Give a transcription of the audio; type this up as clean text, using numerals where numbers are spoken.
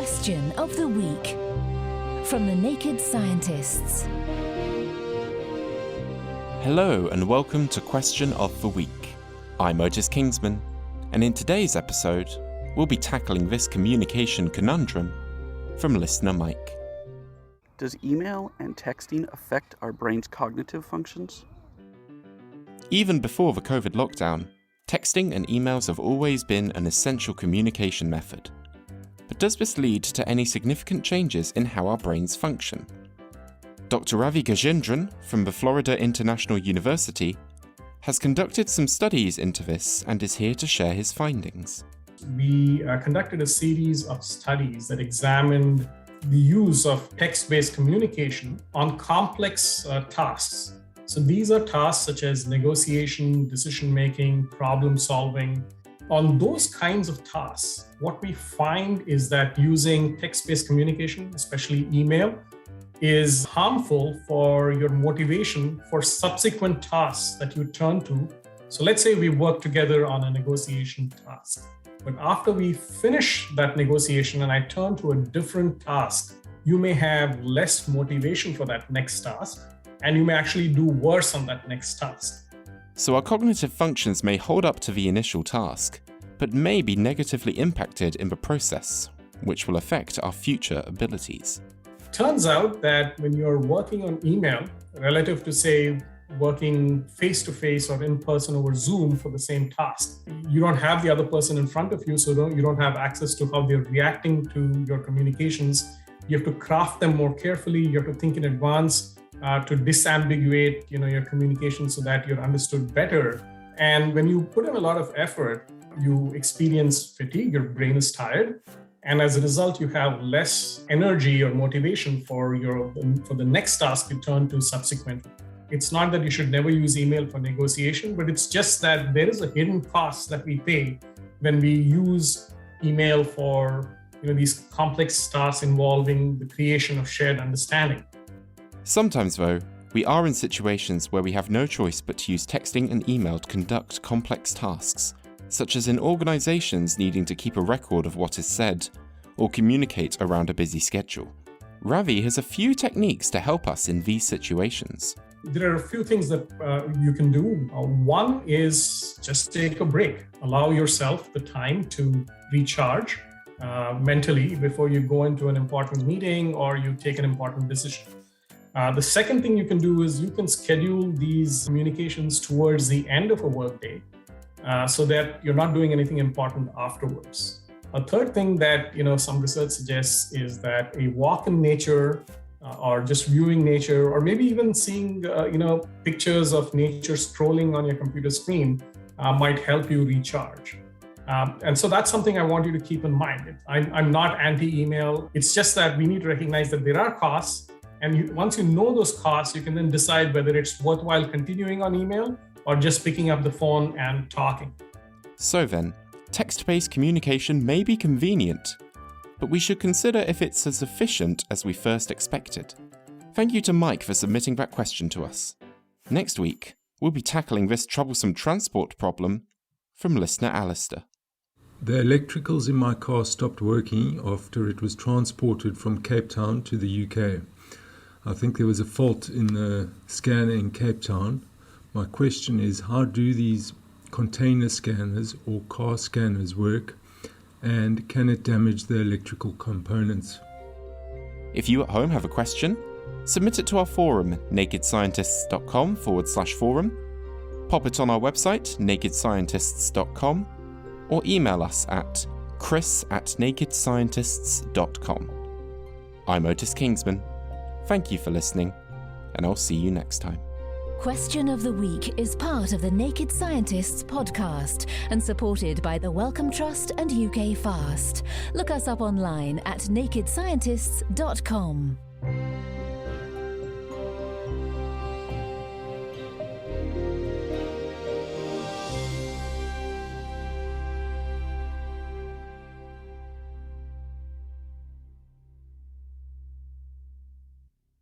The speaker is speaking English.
Question of the Week from the Naked Scientists. Hello and welcome to Question of the Week. I'm Otis Kingsman, and in today's episode, we'll be tackling this communication conundrum from listener Mike. Does email and texting affect our brain's cognitive functions? Even before the COVID lockdown, texting and emails have always been an essential communication method. But does this lead to any significant changes in how our brains function? Dr. Ravi Gajendran from the Florida International University has conducted some studies into this and is here to share his findings. We conducted a series of studies that examined the use of text-based communication on complex tasks. So these are tasks such as negotiation, decision-making, problem-solving. On those kinds of tasks, what we find is that using text-based communication, especially email, is harmful for your motivation for subsequent tasks that you turn to. So let's say we work together on a negotiation task. But after we finish that negotiation and I turn to a different task, you may have less motivation for that next task, and you may actually do worse on that next task. So our cognitive functions may hold up to the initial task, but may be negatively impacted in the process, which will affect our future abilities. Turns out that when you're working on email, relative to, say, working face-to-face or in person over Zoom for the same task, you don't have the other person in front of you, so you don't have access to how they're reacting to your communications. You have to craft them more carefully. You have to think in advance to disambiguate, your communication so that you're understood better. And when you put in a lot of effort, you experience fatigue, your brain is tired. And as a result, you have less energy or motivation for the next task you turn to subsequently. It's not that you should never use email for negotiation, but it's just that there is a hidden cost that we pay when we use email for these complex tasks involving the creation of shared understanding. Sometimes, though, we are in situations where we have no choice but to use texting and email to conduct complex tasks, such as in organizations needing to keep a record of what is said or communicate around a busy schedule. Ravi has a few techniques to help us in these situations. There are a few things that you can do. One is just take a break. Allow yourself the time to recharge mentally before you go into an important meeting or you take an important decision. The second thing you can do is you can schedule these communications towards the end of a workday so that you're not doing anything important afterwards. A third thing that some research suggests is that a walk in nature or just viewing nature, or maybe even seeing pictures of nature scrolling on your computer screen might help you recharge. And so that's something I want you to keep in mind. I'm not anti-email. It's just that we need to recognize that there are costs. And once you know those costs, you can then decide whether it's worthwhile continuing on email or just picking up the phone and talking. So then, text-based communication may be convenient, but we should consider if it's as efficient as we first expected. Thank you to Mike for submitting that question to us. Next week, we'll be tackling this troublesome transport problem from listener Alistair. The electricals in my car stopped working after it was transported from Cape Town to the UK. I think there was a fault in the scanner in Cape Town. My question is, how do these container scanners or car scanners work, and can it damage the electrical components? If you at home have a question, submit it to our forum, nakedscientists.com/forum, pop it on our website, nakedscientists.com, or email us at chris@nakedscientists.com. I'm Otis Kingsman. Thank you for listening, and I'll see you next time. Question of the Week is part of the Naked Scientists podcast and supported by the Wellcome Trust and UK Fast. Look us up online at nakedscientists.com.